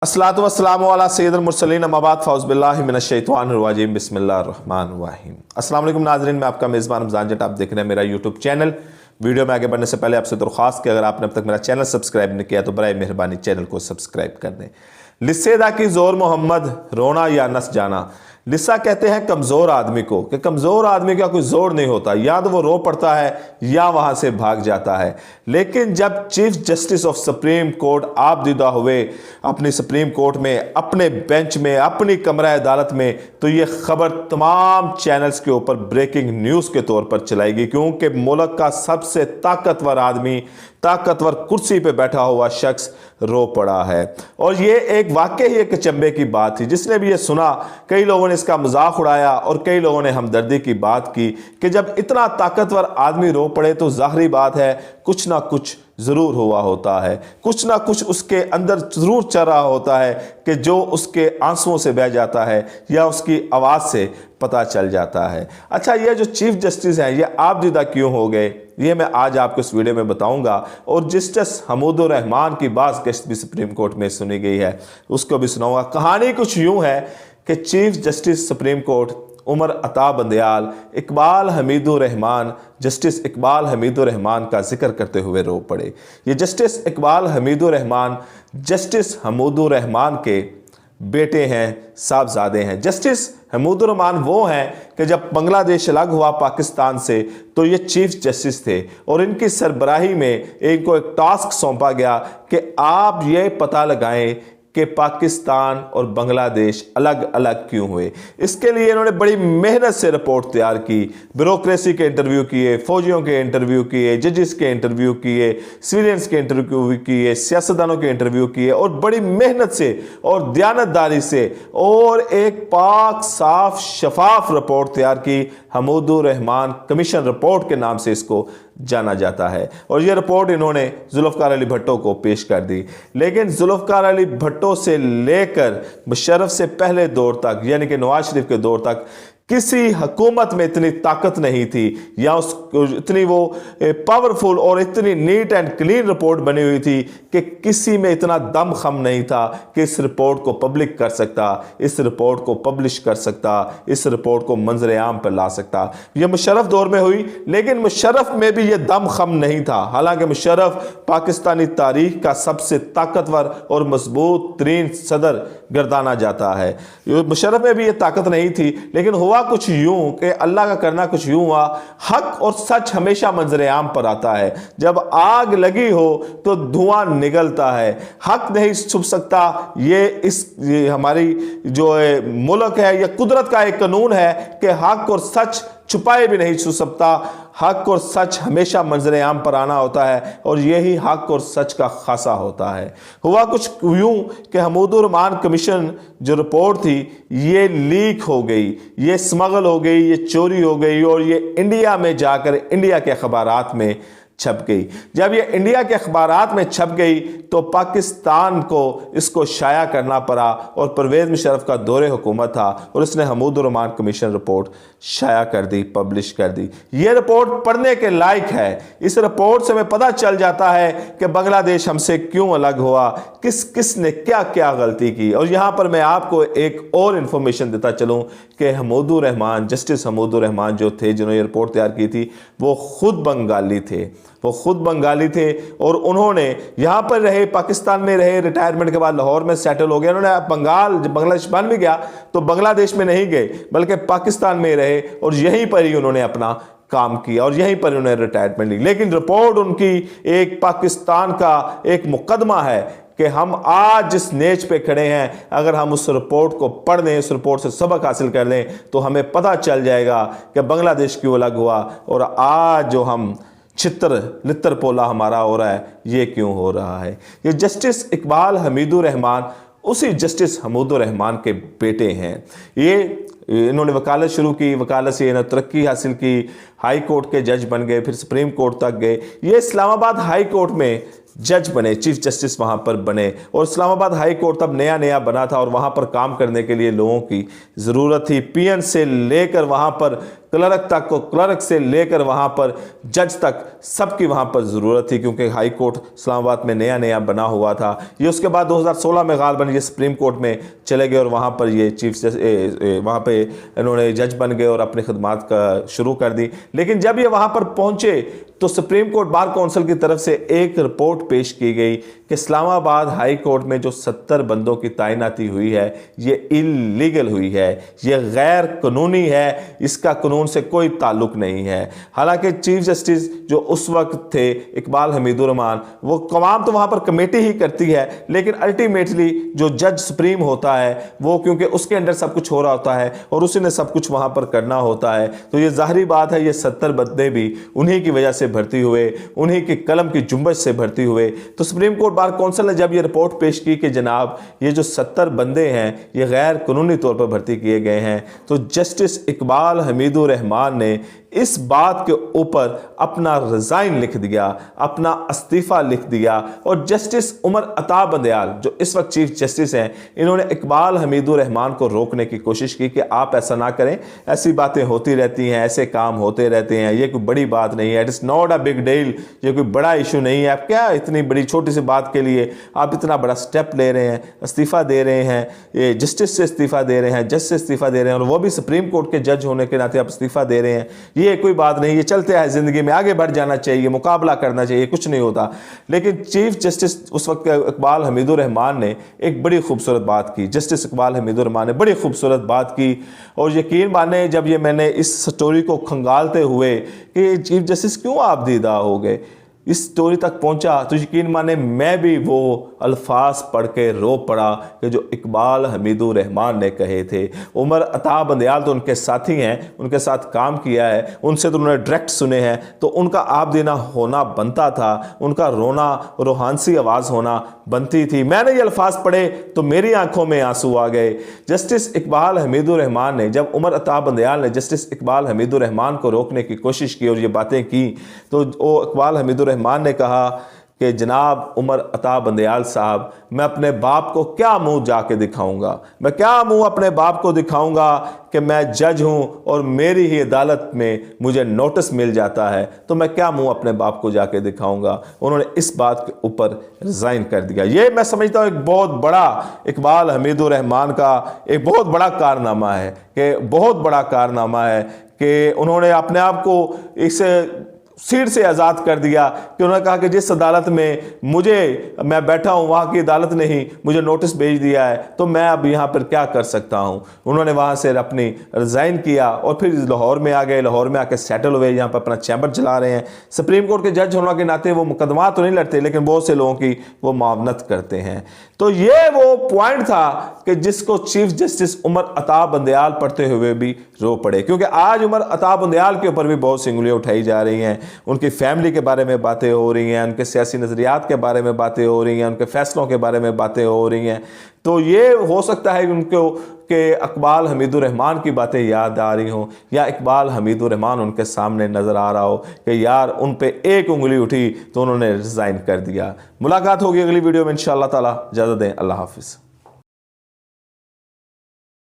अस्सलातु वस्सलामु अला सय्यिदिल मुरसलीन अम्मा बाद फ़ौज़ बिल्लाहि मिनश शैतानिर रजीम बिस्मिल्लाहिर रहमानिर रहीम। अस्सलाम वालेकुम नाज़रीन, मैं आपका मेज़बान रमज़ान जट। आप देख रहे हैं मेरा यूट्यूब चैनल। वीडियो में आगे बढ़ने से पहले आपसे दरख्वास्त कि अगर आपने अब तक मेरा चैनल सब्सक्राइब नहीं किया तो बराए मेहरबानी चैनल को सब्सक्राइब कर दें। लिस्सेदा की ज़ोर मोहम्मद, रोना या नस जाना। लिस्सा कहते हैं कमज़ोर आदमी को कि कमज़ोर आदमी का कोई जोर नहीं होता, या तो वो रो पड़ता है या वहाँ से भाग जाता है। लेकिन जब chief justice of supreme court आबदीदा हुए अपनी सुप्रीम कोर्ट में, अपने बेंच में, अपनी कमरा अदालत में, तो ये खबर तमाम चैनल्स के ऊपर ब्रेकिंग न्यूज़ के तौर पर चलाएगी, क्योंकि मुल्क का सबसे ताकतवर आदमी, ताकतवर कुर्सी पे बैठा हुआ शख्स रो पड़ा है। और ये एक वाकई ही एक अचंभे की बात थी। जिसने भी ये सुना, कई लोगों ने इसका मजाक उड़ाया और कई लोगों ने हमदर्दी की बात की कि जब इतना ताकतवर आदमी रो पड़े तो जाहिर बात है कुछ ना कुछ ज़रूर हुआ होता है, कुछ ना कुछ उसके अंदर ज़रूर चल रहा होता है कि जो उसके आंसुओं से बह जाता है या उसकी आवाज़ से पता चल जाता है। अच्छा, ये जो चीफ जस्टिस हैं ये आबदीदा क्यों हो गए, ये मैं आज आपको इस वीडियो में बताऊंगा। और जस्टिस हमूदुर रहमान की बात गश्त भी सुप्रीम कोर्ट में सुनी गई है, उसको भी सुनाऊंगा। कहानी कुछ यूं है कि chief justice supreme court Umar Ata Bandial Iqbal Hamidur Rahman, justice Iqbal Hamidur Rahman का जिक्र करते हुए रो पड़े। ये जस्टिस इकबाल हमीदुर रहमान जस्टिस हमूदुर रहमान के बेटे हैं, साहबजादे हैं। जस्टिस हमूदुर रहमान वो हैं कि जब बांग्लादेश अलग हुआ पाकिस्तान से तो ये चीफ जस्टिस थे और इनकी सरबराही में इनको एक टास्क सौंपा गया कि आप ये पता लगाएं कि पाकिस्तान और बांग्लादेश अलग अलग क्यों हुए। इसके लिए इन्होंने बड़ी मेहनत से रिपोर्ट तैयार की, ब्यूरोक्रेसी के इंटरव्यू किए, फौजियों के इंटरव्यू किए, जजेस के इंटरव्यू किए, सिविलियंस के इंटरव्यू किए, सियासतदानों के इंटरव्यू किए और बड़ी मेहनत से और दयानतदारी से और एक पाक साफ शफाफ रिपोर्ट तैयार की। हमूदुर रहमान कमीशन रिपोर्ट के नाम से इसको जाना जाता है। और यह रिपोर्ट इन्होंने जुल्फ़िकार अली भुट्टो को पेश कर दी। लेकिन जुल्फ़िकार अली भुट्टो से लेकर मुशर्रफ से पहले दौर तक, यानी कि नवाज शरीफ के दौर तक, किसी हुकूमत में इतनी ताकत नहीं थी या इतनी वो पावरफुल और इतनी नीट एंड क्लीन रिपोर्ट बनी हुई थी कि किसी में इतना दम खम नहीं था कि इस रिपोर्ट को पब्लिक कर सकता, इस रिपोर्ट को पब्लिश कर सकता, इस रिपोर्ट को मंजर आम पर ला सकता। यह मुशर्रफ दौर में हुई, लेकिन मुशर्रफ में भी यह दम खम नहीं था। हालांकि मुशर्रफ पाकिस्तानी तारीख का सबसे ताकतवर और मजबूत तरीन सदर गर्दाना जाता है। मुशर्रफ में भी यह ताकत नहीं थी, लेकिन हुआ कुछ यूं कि अल्लाह का करना कुछ यूं हुआ। हक और सच हमेशा मंजर आम पर आता है। जब आग लगी हो तो धुआं निकलता है। हक नहीं छुप सकता, ये हमारी जो मुल्क है, यह कुदरत का एक कानून है कि हक और सच छुपाए भी नहीं छू सकता। हक और सच हमेशा मंजर आम पर आना होता है और यही हक और सच का खासा होता है। हुआ कुछ यूं कि हमूदुर रहमान कमीशन जो रिपोर्ट थी ये लीक हो गई, ये स्मगल हो गई, ये चोरी हो गई और ये इंडिया में जाकर इंडिया के अखबारात में छप गई। जब ये इंडिया के अखबारात में छप गई तो पाकिस्तान को इसको शाया करना पड़ा और परवेज़ मुशर्रफ का दौरे हुकूमत था और उसने हमूदुर रहमान कमीशन रिपोर्ट शाया कर दी, पब्लिश कर दी। ये रिपोर्ट पढ़ने के लायक है। इस रिपोर्ट से हमें पता चल जाता है कि बांग्लादेश हमसे क्यों अलग हुआ, किस किस ने क्या क्या गलती की। और यहाँ पर मैं आपको एक और इन्फॉर्मेशन देता चलूँ कि हमूदुर रहमान, जस्टिस हमूदुर रहमान जो थे जिन्होंने ये रिपोर्ट तैयार की थी, वो खुद बंगाली थे। वो खुद बंगाली थे और उन्होंने यहाँ पर रहे, पाकिस्तान में रहे, रिटायरमेंट के बाद लाहौर में सेटल हो गए। उन्होंने बांग्लादेश बन भी गया तो बांग्लादेश में नहीं गए बल्कि पाकिस्तान में रहे और यहीं पर ही उन्होंने अपना काम किया और यहीं पर उन्होंने रिटायरमेंट ली। लेकिन रिपोर्ट उनकी एक पाकिस्तान का एक मुकदमा है कि हम आज जिस नेच पे खड़े हैं, अगर हम उस रिपोर्ट को पढ़ लें, उस रिपोर्ट से सबक हासिल कर लें तो हमें पता चल जाएगा कि बांग्लादेश क्यों अलग हुआ और आज जो हम छितर लितर पोला हमारा हो रहा है ये क्यों हो रहा है। ये जस्टिस इकबाल हमीदुर रहमान उसी जस्टिस हमूदुर रहमान के बेटे हैं। ये इन्होंने वकालत शुरू की, वकालत से इन्होंने तरक्की हासिल की, हाई कोर्ट के जज बन गए, फिर सुप्रीम कोर्ट तक गए। ये इस्लामाबाद हाई कोर्ट में जज बने, चीफ जस्टिस वहाँ पर बने। और इस्लामाबाद हाई कोर्ट तब नया नया बना था और वहाँ पर काम करने के लिए लोगों की ज़रूरत थी। पीएन से लेकर वहाँ पर क्लर्क तक को, क्लर्क से लेकर वहाँ पर जज तक सबकी वहाँ पर ज़रूरत थी, क्योंकि हाई कोर्ट इस्लामाबाद में नया नया बना हुआ था। ये उसके बाद 2016 में गालिबन ये सुप्रीम कोर्ट में चले गए और वहाँ पर ये चीफ जस्टिस वहाँ पे इन्होंने जज बन गए और अपनी खिदमात का शुरू कर दी। लेकिन जब ये वहाँ पर पहुँचे तो सुप्रीम कोर्ट बार काउंसिल की तरफ से एक रिपोर्ट पेश की गई कि इस्लामाबाद हाई कोर्ट में जो 70 बंदों की तैनाती हुई है ये इल्लीगल हुई है, ये गैर कानूनी है, इसका कानून से कोई ताल्लुक नहीं है। हालांकि चीफ जस्टिस जो उस वक्त थे इकबाल हमीदुर रहमान, वो कमाम तो वहाँ पर कमेटी ही करती है, लेकिन अल्टीमेटली जो जज सुप्रीम होता है वो, क्योंकि उसके अंडर सब कुछ हो रहा होता है और उसी ने सब कुछ वहाँ पर करना होता है, तो ये ज़ाहिरी बात है ये 70 बंदे भी उन्हीं की वजह से भर्ती हुए, उन्हीं की कलम की जुम्बश से भर्ती हुए। तो सुप्रीम कोर्ट बार काउंसिल ने जब ये रिपोर्ट पेश की कि जनाब ये जो 70 बंदे हैं ये गैर कानूनी तौर पर भर्ती किए गए हैं, तो जस्टिस इकबाल हमीदुर रहमान ने इस बात के ऊपर अपना रिज़ाइन लिख दिया, अपना इस्तीफ़ा लिख दिया। और जस्टिस उमर अता बंदयाल जो इस वक्त चीफ जस्टिस हैं, इन्होंने इकबाल हमीदुर रहमान को रोकने की कोशिश की कि आप ऐसा ना करें, ऐसी बातें होती रहती हैं, ऐसे काम होते रहते हैं, ये कोई बड़ी बात नहीं है, it is not a big deal, ये कोई बड़ा इशू नहीं है, आप क्या इतनी बड़ी छोटी सी बात के लिए आप इतना बड़ा स्टेप ले रहे हैं, इस्तीफ़ा दे रहे हैं, ये जस्टिस से इस्तीफ़ा दे रहे हैं, जज से इस्तीफ़ा दे रहे हैं, और वो भी सुप्रीम कोर्ट के जज होने के नाते आप इस्तीफ़ा दे रहे हैं, ये कोई बात नहीं, ये चलते हैं, ज़िंदगी में आगे बढ़ जाना चाहिए, मुकाबला करना चाहिए, कुछ नहीं होता। लेकिन चीफ जस्टिस उस वक्त इकबाल हमीदुर रहमान ने एक बड़ी खूबसूरत बात की, जस्टिस इकबाल हमीदुर रहमान ने बड़ी खूबसूरत बात की। और यकीन माने जब ये मैंने इस स्टोरी को खंगालते हुए कि चीफ जस्टिस क्यों आप दीदा हो गए, इस स्टोरी तक पहुंचा, तो यकीन माने मैं भी वो अल्फाज पढ़ के रो पड़ा कि जो इकबाल हमीदुर रहमान ने कहे थे। उमर अता बंदयाल तो उनके साथी हैं, उनके साथ काम किया है, उनसे तो उन्होंने डायरेक्ट सुने हैं, तो उनका आप देना होना बनता था, उनका रोना रूहानसी आवाज़ होना बनती थी। मैंने ये अल्फाज पढ़े तो मेरी आंखों में आंसू आ गए। जस्टिस इकबाल हमीदुर रहमान ने, जब उमर अता बंदयाल ने जस्टिस इकबाल हमीदुर रहमान को रोकने की कोशिश की और ये बातें की, तो वो इकबाल हमीदुर रहमान ने कहा कि जनाब उमर अता बंदयाल साहब, मैं अपने बाप को क्या मुंह जाके दिखाऊंगा, मैं क्या मुंह अपने बाप को दिखाऊंगा कि मैं जज हूं और मेरी ही अदालत में मुझे नोटिस मिल जाता है, तो मैं क्या मुंह अपने बाप को जाके दिखाऊंगा। उन्होंने इस बात के ऊपर रिज़ाइन कर दिया। ये मैं समझता हूँ एक बहुत बड़ा इकबाल हमीदुर रहमान का एक बहुत बड़ा कारनामा है, कि बहुत बड़ा कारनामा है कि उन्होंने अपने आप को इस सीट से आज़ाद कर दिया, कि उन्होंने कहा कि जिस अदालत में मैं बैठा हूँ वहाँ की अदालत ने ही मुझे नोटिस भेज दिया है, तो मैं अब यहाँ पर क्या कर सकता हूँ। उन्होंने वहाँ से अपनी रिज़ाइन किया और फिर लाहौर में आ गए, लाहौर में आके सेटल हुए, यहाँ पर अपना चैम्बर चला रहे हैं। सुप्रीम कोर्ट के जज होने के नाते वो मुकदमा तो नहीं लड़ते, लेकिन बहुत से लोगों की वो मावनत करते हैं। तो ये वो पॉइंट था कि जिसको चीफ जस्टिस उमर अता बंदयाल पढ़ते हुए भी रो पड़े, क्योंकि आज उमर अता बंदयाल के ऊपर भी बहुत सी उंगलियां उठाई जा रही हैं, उनकी फैमिली के बारे में बातें हो रही हैं, उनके सियासी नज़रियात के बारे में बातें हो रही हैं, उनके फैसलों के बारे में बातें हो रही हैं। तो ये हो सकता है कि उनको कि इकबाल हमीदुर रहमान की बातें याद आ रही हों, या इकबाल हमीदुर रहमान उनके सामने नज़र आ रहा हो कि यार उन पे एक उंगली उठी तो उन्होंने रिज़ाइन कर दिया। मुलाकात होगी अगली वीडियो में इंशाअल्लाह ताला। इजाज़त दें, अल्लाह हाफिज़।